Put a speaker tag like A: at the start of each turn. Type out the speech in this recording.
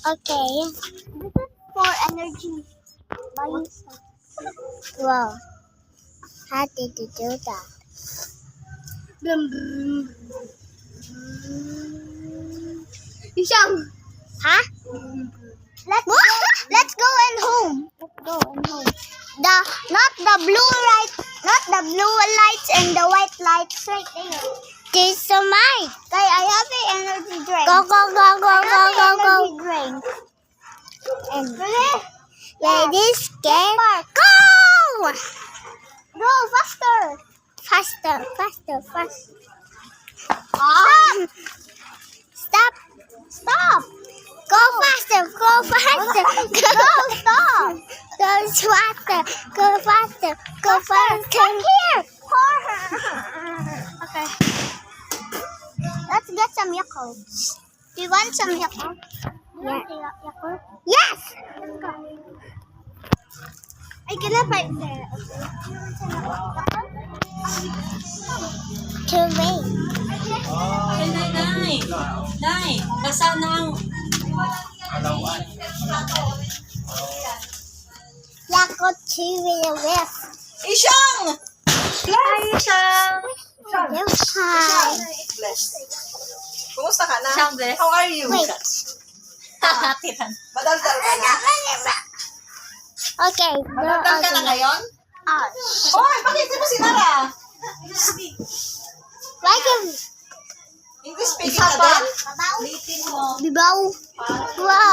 A: Okay. This is for energy. Wow. How did you do that? Huh? Let's go and home. Let's go and home. Not the blue light, not the blue lights and the white lights right there. This is mine. Okay, I have the energy drink. Go, go, go, go, go, go, go. Drink. And ladies, game. Go! Go faster. Faster, faster, faster. Stop. Stop. Go faster. Go faster. Go. Stop. Go faster. Go faster. Go faster. Come here. Okay. Let's get some Yakult. Do you want some Yakult? Yeah. Yes. Let's go. I cannot find there. To wait.
B: Ay, Nay, basa na ang...
A: Yakult TV with.
B: Isyong!
A: Hi, Shang. Hi.
B: Blessed. Kumusta ka na?
C: Siyang blessed.
B: How are you?
A: Wait.
C: Tiran.
B: Madaldal ka na?
A: Okay.
B: Madaldal ka na ngayon? Hoy, bakit di mo sinara?
A: Like a
B: English speaking ka din?
C: Litin mo.
A: bibaw. Wow.